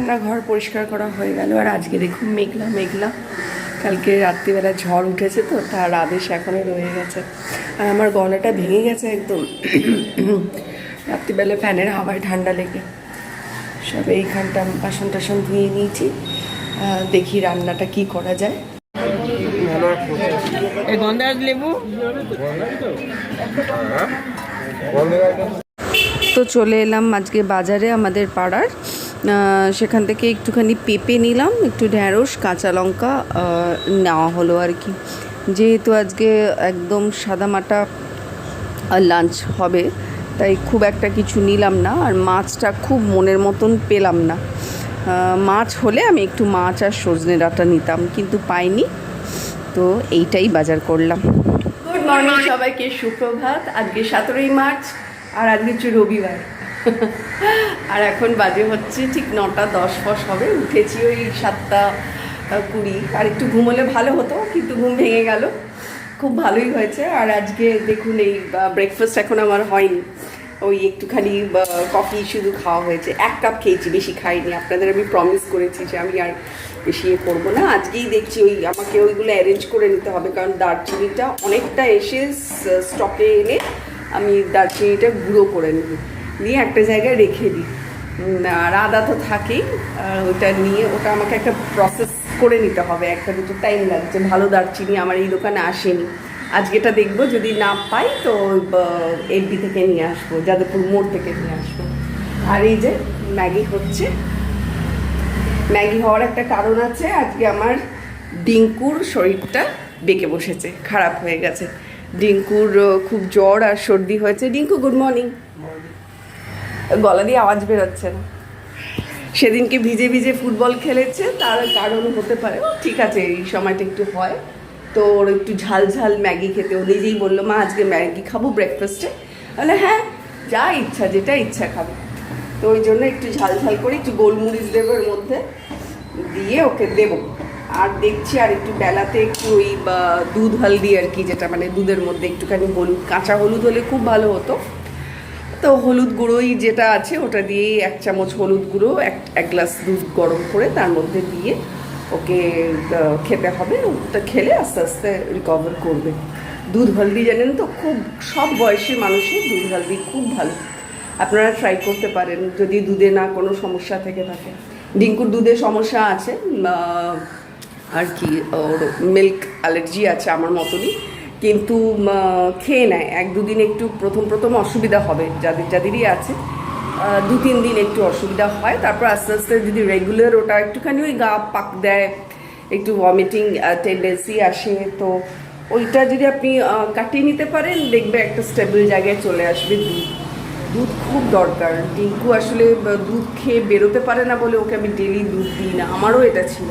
সারা ঘর পরিষ্কার করা হয়ে গেল। আর আজকে দেখুন মেঘলা মেঘলা, কালকে রাত্রিবেলা ঝড় উঠেছে তো তার আদেশ এখনও রয়ে গেছে। আর আমার গলাটা ভেঙে গেছে একদম, রাত্রিবেলা ফ্যানের হাওয়ায় ঠান্ডা লেগে। সব এইখানটা বাসন টাসন ধুয়ে নিয়েছি, দেখি রান্নাটা কি করা যায়। লেবু তো চলে এলাম আজকে বাজারে আমাদের পাড়ার, সেখান থেকে একটুখানি পেঁপে নিলাম, একটু ঢ্যাঁড়স, কাঁচা লঙ্কা নেওয়া হলো আর কি। যেহেতু আজকে একদম সাদামাটা লাঞ্চ হবে তাই খুব একটা কিছু নিলাম না। আর মাছটা খুব মনের মতন পেলাম না, মাছ হলে আমি একটু মাছ আর সজনে ডাঁটা নিতাম, কিন্তু পাইনি, তো এইটাই বাজার করলাম। গুড মর্নিং সবাইকে, সুপ্রভাত। আজকে 17ই মার্চ আর আজকে হচ্ছে রবিবার। আর এখন বাজে হচ্ছে ঠিক 9টা 10 হবে। উঠেছি ওই 7টা 20, আর একটু ঘুমোলে ভালো হতো, কিন্তু ঘুম ভেঙে গেল। খুব ভালোই হয়েছে। আর আজকে দেখুন এই ব্রেকফাস্ট এখন আমার হয়নি, ওই একটুখানি কফি শুধু খাওয়া হয়েছে, 1 কাপ খেয়েছি, বেশি খাইনি। আপনাদের আমি প্রমিস করেছি যে আমি আর বেশি করবো না। আজকেই দেখছি ওই আমাকে ওইগুলো অ্যারেঞ্জ করে নিতে হবে, কারণ দারচিনিটা অনেকটা এসে স্টকে এনে আমি দারচিনিটা গুঁড়ো করে নিয়ে একটা জায়গায় রেখে দিই। আর আদা তো থাকেই, ওটা নিয়ে ওটা আমাকে একটা প্রসেস করে নিতে হবে, 1-2 টাইম লাগছে। ভালো দারচিনি আমার এই দোকানে আসেনি। আজকেটা দেখবো, যদি না পাই তো এফবি থেকে নিয়ে আসবো, যাদবপুর মোড় থেকে নিয়ে আসবো। আর এই যে ম্যাগি হচ্ছে, ম্যাগি হওয়ার একটা কারণ আছে। আজকে আমার ডিঙ্কুর শরীরটা বেঁকে বসেছে, খারাপ হয়ে গেছে। ডিঙ্কুর খুব জ্বর আর সর্দি হয়েছে। ডিঙ্কু গুড মর্নিং। গলা দিয়ে আওয়াজ বেরোচ্ছে না। সেদিনকে ভিজে ভিজে ফুটবল খেলেছে, তার কারণ হতে পারে। ঠিক আছে, এই সময়টা একটু হয় তো ওর একটু ঝাল ঝাল ম্যাগি খেতে। ও নিজেই বললো, মা আজকে ম্যাগি খাবো ব্রেকফাস্টে। বলে হ্যাঁ, যা ইচ্ছা, যেটা ইচ্ছা খাবে। তো ওই জন্য একটু ঝাল ঝাল করে একটু গোলমরিচ দেবো এর মধ্যে, দিয়ে ওকে দেবো। আর দেখছি আর একটু বেলাতে একটু ওই দুধ হলদি আর কি, যেটা মানে দুধের মধ্যে একটুখানি হলুদ, কাঁচা হলুদ হলে খুব ভালো হতো। তো হলুদ গুঁড়োই যেটা আছে ওটা দিয়েই 1 চামচ হলুদ গুঁড়ো, এক গ্লাস দুধ গরম করে তার মধ্যে দিয়ে ওকে খেতে হবে। ওটা খেলে আস্তে আস্তে রিকভার করবে। দুধ হলদি জানেন তো, খুব সব বয়সী মানুষের দুধ হলদি খুব ভালো। আপনারা ট্রাই করতে পারেন যদি দুধে না কোনো সমস্যা থেকে থাকে। ডিঙ্কুর দুধে সমস্যা আছে আর কি, ওর মিল্ক অ্যালার্জি আছে আমার মতনই, কিন্তু খেয়ে নেয়। 1-2 দিন একটু প্রথম অসুবিধা হবে, যাদেরই আছে 2-3 দিন একটু অসুবিধা হয়। তারপর আস্তে আস্তে যদি রেগুলার ওটা একটুখানি ওই গা পাক দেয়, একটু ভমিটিং টেন্ডেন্সি আসে, তো ওইটা যদি আপনি কাটিয়ে নিতে পারেন, দেখবে একটা স্টেবল জায়গায় চলে আসবে। দুধ খুব দরকার। ডিঙ্কু আসলে দুধ খেয়ে বেরোতে পারে না বলে ওকে আমি ডেলি দুধ দিই না। আমারও এটা ছিল,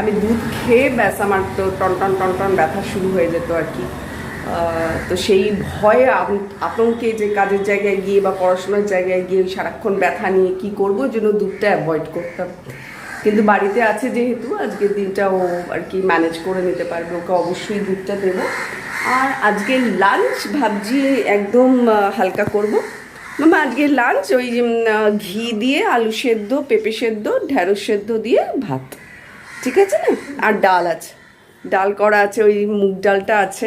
আমি দুধ খেয়ে ব্যাস আমার তো টন ব্যথা শুরু হয়ে যেত আর কি। তো সেই ভয়ে আতঙ্কে যে কাজের জায়গায় গিয়ে বা পড়াশোনার জায়গায় গিয়ে সারাক্ষণ ব্যথা নিয়ে কী করবো, জন্য দুধটা অ্যাভয়েড করতাম। কিন্তু বাড়িতে আছে যেহেতু, আজকের দিনটা ও আর কি ম্যানেজ করে নিতে পারবে, ওকে অবশ্যই দুধটা দেবো। আর আজকে লাঞ্চ ভাবছি একদম হালকা করব। মামা আজকে লাঞ্চ ওই ঘি দিয়ে আলু সেদ্ধ, পেঁপে সেদ্ধ, ঢ্যাঁড়স সেদ্ধ দিয়ে ভাত, ঠিক আছে না? আর ডাল আছে, ডাল করা আছে, ওই মুগ ডালটা আছে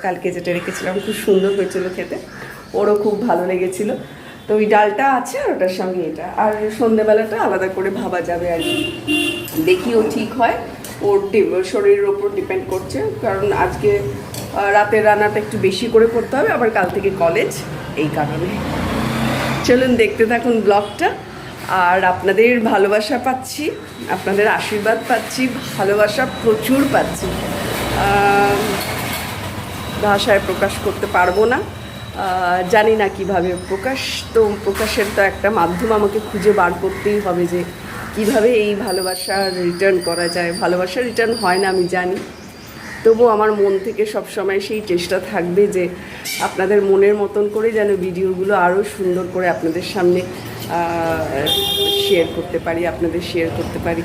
কালকে যেটা রেখেছিলাম, খুব সুন্দর হয়েছিল খেতে, ওরও খুব ভালো লেগেছিলো। তো ওই ডালটা আছে আর ওটার সঙ্গে এটা, আর সন্ধেবেলাটা আলাদা করে ভাবা যাবে আর কি। দেখি ও ঠিক হয়, ওর শরীরের ওপর ডিপেন্ড করছে, কারণ আজকে রাতের রান্নাটা একটু বেশি করে করতে হবে, আবার কাল থেকে কলেজ, এই কারণে। চলুন দেখতে থাকুন ব্লগটা। আর আপনাদের ভালোবাসা পাচ্ছি, আপনাদের আশীর্বাদ পাচ্ছি, ভালোবাসা প্রচুর পাচ্ছি, ভাষায় প্রকাশ করতে পারবো না, জানি না কিভাবে প্রকাশের তো একটা মাধ্যম আমাকে খুঁজে বার করতেই হবে, যে কিভাবে এই ভালোবাসা রিটার্ন করা যায়। ভালোবাসা রিটার্ন হয় না আমি জানি, তবু আমার মন থেকে সবসময় সেই চেষ্টা থাকবে যে আপনাদের মনের মতন করে যেন ভিডিওগুলো আরও সুন্দর করে আপনাদের সামনে শেয়ার করতে পারি,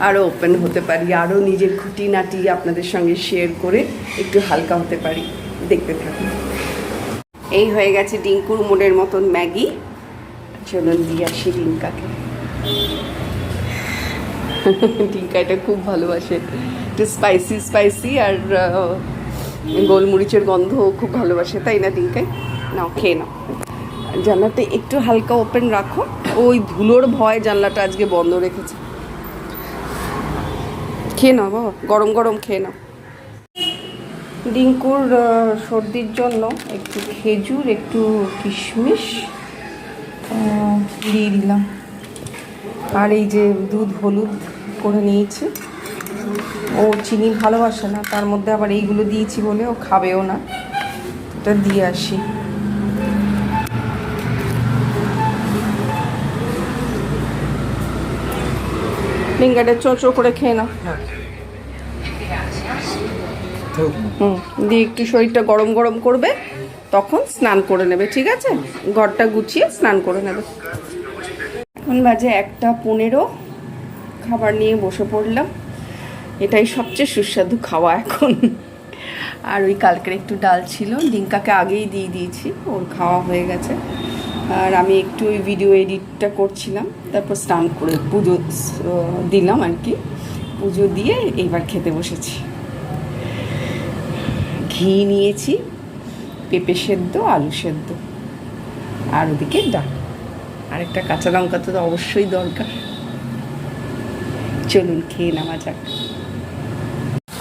আরও ওপেন হতে পারি, আরও নিজের খুঁটিনাটি আপনাদের সঙ্গে শেয়ার করে একটু হালকা হতে পারি। দেখতে থাকুন। এই হয়ে গেছে ডিঙ্কুর মনের মতন ম্যাগি। চলুন দিয়ে আসি ডিঙ্কাকে। ডিঙ্কা এটা খুব ভালোবাসে, একটু স্পাইসি স্পাইসি আর গোলমরিচের গন্ধ খুব ভালোবাসে, তাই না ডিঙ্কাই? নাও খেয়ে নাও। জানলাটা একটু হালকা ওপেন রাখো, ওই ধুলোর ভয় জানলাটা আজকে বন্ধ রেখেছে। খেয়ে নাও বাবা, গরম গরম খেয়ে নাও। ডিঙ্কুর সর্দির জন্য একটু খেজুর, একটু কিশমিশ দিয়ে দিলাম, আর এই যে দুধ হলুদ করে নিয়েছি। ও চিনি ভালোবাসে না, তার মধ্যে আবার এইগুলো দিয়েছি বলে ও খাবেও না, এটা দিয়ে আসি। ডিঙ্গাটা চোঁচো করে খেয়ে নাও। দিয়ে একটু শরীরটা গরম গরম করবে, তখন স্নান করে নেবে, ঠিক আছে? ঘরটা গুছিয়ে স্নান করে নেবে। এখন বাজে 1:15, খাবার নিয়ে বসে পড়লাম। এটাই সবচেয়ে সুস্বাদু খাওয়া এখন। আর ওই কালকের একটু ডাল ছিল, ডিঙ্কাকে আগেই দিয়ে দিয়েছি, ওর খাওয়া হয়ে গেছে। আর আমি একটু ওই ভিডিও এডিটটা করছিলাম, তারপর স্নান করে পুজো দিলাম আর কি। পুজো দিয়ে এইবার খেতে বসেছি। ঘি নিয়েছি, পেঁপে সেদ্ধ, আলু সেদ্ধ, আর ওদিকে ডাল, আর একটা কাঁচা লঙ্কা তো অবশ্যই দরকার। চলুন খেয়ে নেওয়া যাক।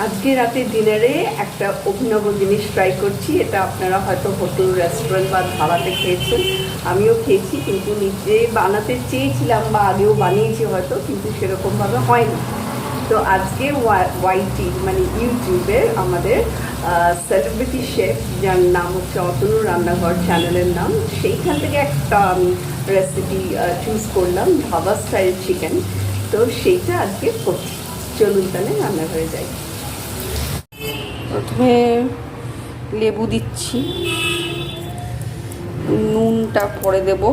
আজকে রাতে ডিনারে একটা অভিনব জিনিস ট্রাই করছি। এটা আপনারা হয়তো হোটেল, রেস্টুরেন্ট বা ধাবাতে খেয়েছেন, আমিও খেয়েছি, কিন্তু নিজে বানাতে চেয়েছিলাম বা আগেও বানিয়েছি হয়তো, কিন্তু সেরকমভাবে হয়নি। তো আজকে ওয়াইটি মানে ইউটিউবে আমাদের সেলিব্রিটি শেফ, যার নাম হচ্ছে অতনু রান্নাঘর চ্যানেলের নাম, সেইখান থেকে একটা আমি রেসিপি চুজ করলাম, ধাবা স্টাইল চিকেন। তো সেইটা আজকে করছি। চলুন তাহলে রান্নাঘরে যাই। প্রথমে লেবু দিচ্ছি, নুনটা পরে দেব,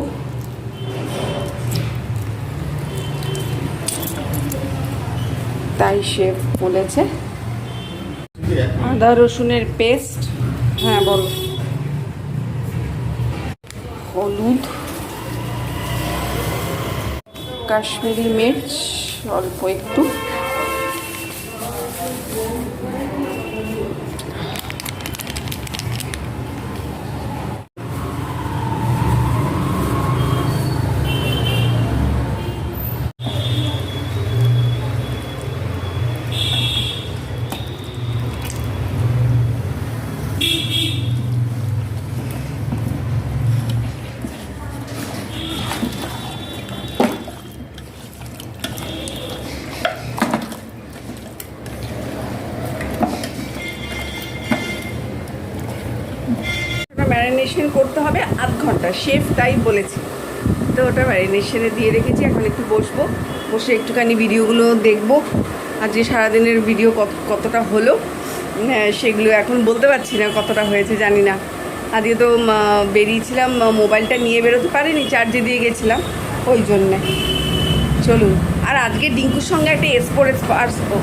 তাই শেফ বলেছে। আদা রসুনের পেস্ট, হ্যাঁ বলো। হলুদ, কাশ্মীরি মির্চ অল্প একটু, ম্যারিনেশন করতে হবে 1/2 ঘন্টা, শেফ তাই বলেছে। তো ওটা ম্যারিনেশনে দিয়ে রেখেছি। এখন একটু বসবো, বসে একটুখানি ভিডিওগুলো দেখবো। আজকে সারাদিনের ভিডিও কতটা হলো সেগুলো এখন বলতে পারছি না, কতটা হয়েছে জানি না। আজকে তো বেরিয়েছিলাম, মোবাইলটা নিয়ে বেরোতে পারিনি, চার্জে দিয়ে গেছিলাম, ওই জন্যে। চলুন। আর আজকে ডিঙ্কুর সঙ্গে একটা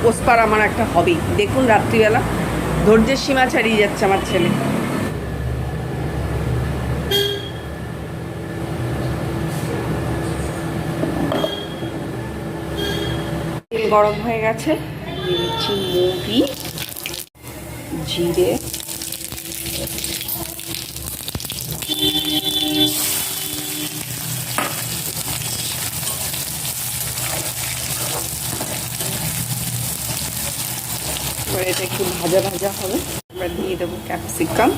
ওসপার আমার একটা হবেই। দেখুন রাত্রিবেলা ধৈর্যের সীমা ছাড়িয়ে যাচ্ছে আমার ছেলে। তেল গরম হয়ে গেছে, দিয়ে দিচ্ছি মৌরি, জিরে, এবার এটা একটু ভাজা ভাজা হবে। এবার দিয়ে দেবো ক্যাপসিকাম,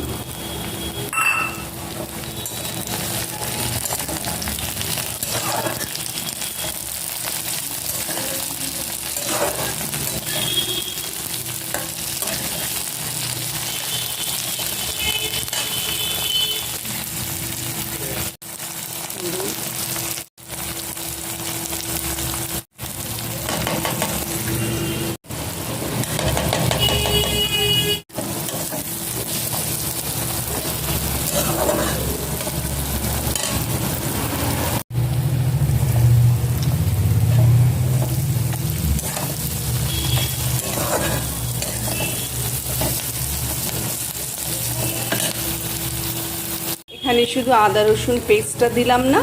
এখানে শুধু আদা রসুন পেস্টটা দিলাম না,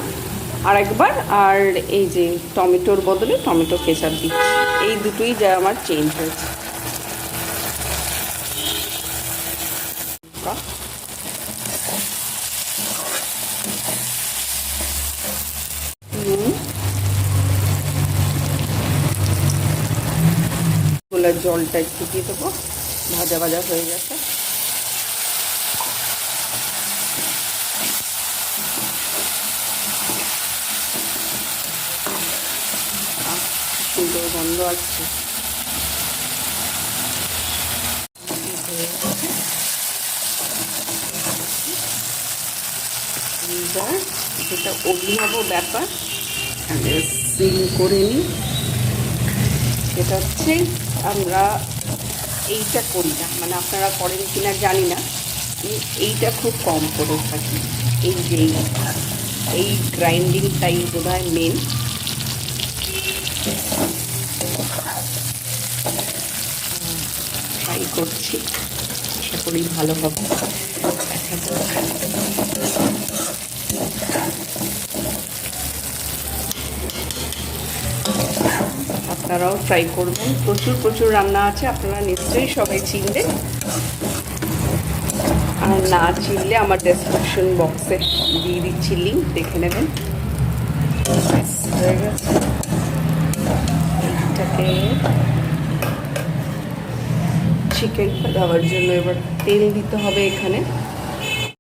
আর একবার, আর এই যে টমেটোর বদলে টমেটো কেচাপ দিচ্ছি, এই দুটোই যা আমার চেঞ্জ হয়েছে। গোলার জলটা একটু দিয়ে দেবো, ভাজা ভাজা হয়ে গেছে। সুন্দর গন্ধ আসছে। যেটা অভিনব ব্যাপার সিল করে নিই, সেটা হচ্ছে আমরা এইটা করি না, মানে আপনারা করেন কিনা জানি না, এইটা খুব কম করে থাকি। এই যে এই গ্রাইন্ডিংটাই বোধ হয় মেন। ট্রাই করছি, আশা করি ভালো হবে। আপনারাও ট্রাই করবেন, প্রচুর প্রচুর রান্না আছে, আপনারা নিশ্চয়ই সবাই চিনবেন, আর না চিনলে আমার ডেসক্রিপশন বক্সে দিয়ে দিচ্ছি লিঙ্ক, দেখে নেবেন। হয়ে গেছে, এটাকে চিকেনটা দেওয়ার জন্য এবার তেল দিতে হবে এখানে।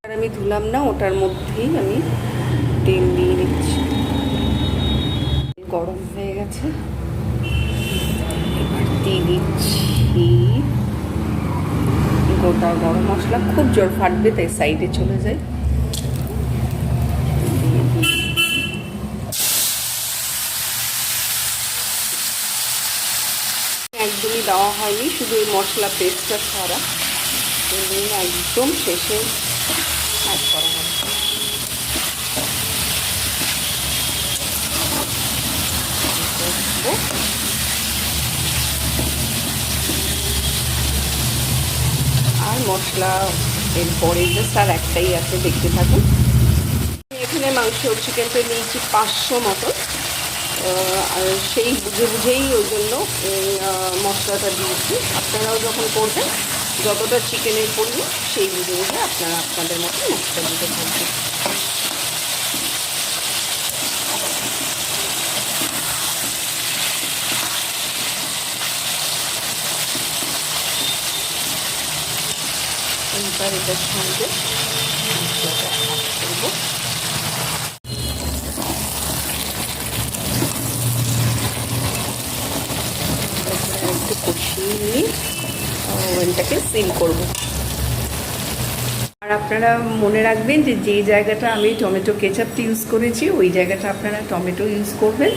আর আমি ধুলাম না, ওটার মধ্যেই আমি তেল দিয়ে দিচ্ছি। গরম হয়ে গেছে, এবার দিয়ে দিচ্ছি গোটা গরম মশলা। খুব জোর ফাটবে, তাই সাইডে চলে যায়। একদমই দেওয়া হয়নি, শুধু এই মশলা পেস্টটা ছাড়া, একদম শেষে অ্যাড করা হবে। আর মশলা এরপরে জাস্ট আর একটাই আছে, দেখতে থাকুন। এখানে মাংস চিকেনটা নিয়েছি 500 মতো, আর সেই বুঝে বুঝেই ওই জন্য মশলাটা দিয়েছি। আপনারাও যখন করবেন, যতটা চিকেনের পরিমাণ সেই বুঝে বুঝে আপনারা আপনাদের মতো মশলা দিতে থাকবেন। এইবার এটার সঙ্গে মশলাটা অ্যাড করবো। একটু কষিয়ে নিয়ে ওভেনটাকে সিল করব। আর আপনারা মনে রাখবেন যে যেই জায়গাটা আমি টমেটো কেচাপটা ইউজ করেছি, ওই জায়গাটা আপনারা টমেটো ইউজ করবেন,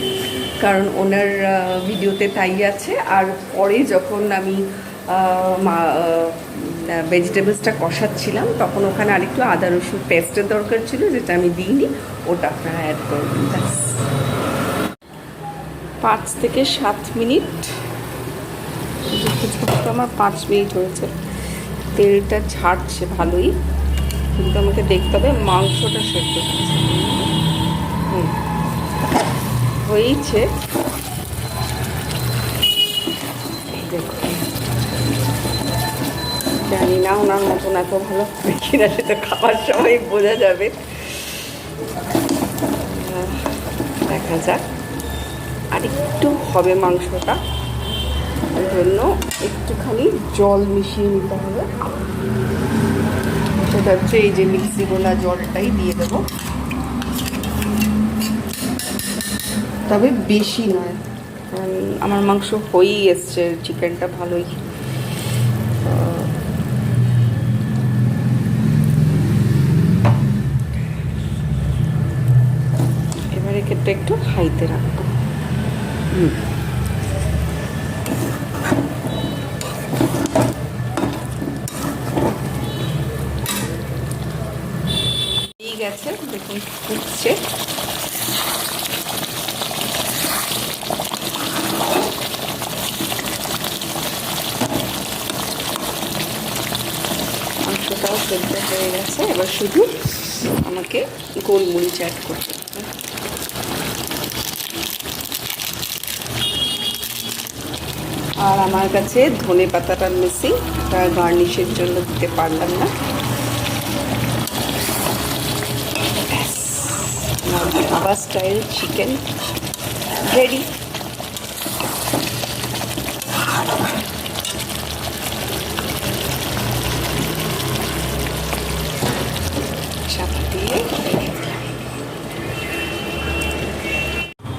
কারণ ওনার ভিডিওতে তাই আছে। আর পরে যখন আমি ভেজিটেবলসটা কষাচ্ছিলাম, তখন ওখানে আরেকটু আদা রসুন পেস্টের দরকার ছিল, যেটা আমি দিইনি, ওটা আপনারা অ্যাড করবেন। 5 থেকে 7 মিনিট, আমার 5 মিনিট হয়েছে। তেলটা ছাড়ছে ভালোই, কিন্তু আমাকে দেখতে হবে মাংসটা সেদ্ধ হয়েছে। জানি না ওনার মতন এত ভালো হবে কিনা, সেটা খাওয়ার সময় বোঝা যাবে, দেখা যাক। আর একটু হবে মাংসটা, ওই জন্য একটুখানি জল মিশিয়ে নিতে হবে। সেটা হচ্ছে এই যে মিক্সি গোলা জলটাই দিয়ে দেবো, তবে বেশি নয়, কারণ আমার মাংস হয়েই এসছে, চিকেনটা ভালোই। এবার এক্ষেত্রে একটু হাইতে রাখবো। গেছে, দেখুন ফুটছে। মাংসটাও সেদ্ধ হয়ে গেছে, এবার শুধু আমাকে গোলমরিচ অ্যাড করতে হবে। আর আমার কাছে ধনে পাতাটা মিসিং, এটা গার্নিশের জন্য দিতে পারলাম না। Dhaba style chicken ready.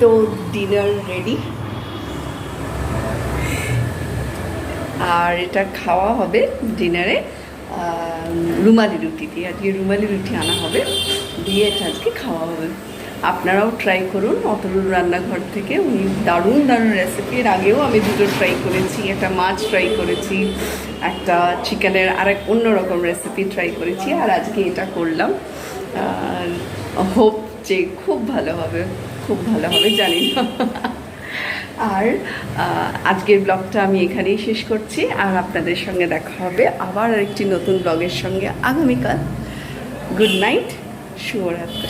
তো ডিনার রেডি, আর এটা খাওয়া হবে ডিনারে রুমালি রুটি দিয়ে। আজকে রুমালি রুটি আনা হবে, দিয়ে এটা আজকে খাওয়া হবে। আপনারাও ট্রাই করুন অতনুর রান্নাঘর থেকে, উনি দারুণ দারুণ রেসিপি। এর আগেও আমি দুটো ট্রাই করেছি, একটা মাছ ট্রাই করেছি, একটা চিকেনের আরেক অন্যরকম রেসিপি ট্রাই করেছি, আর আজকে এটা করলাম। হোপ যে খুব ভালো হবে, খুব ভালো হবে, জানি না। আর আজকের ব্লগটা আমি এখানেই শেষ করছি, আর আপনাদের সঙ্গে দেখা হবে আবার আরেকটি নতুন ব্লগের সঙ্গে আগামীকাল। গুড নাইট, শুভরাত্রি।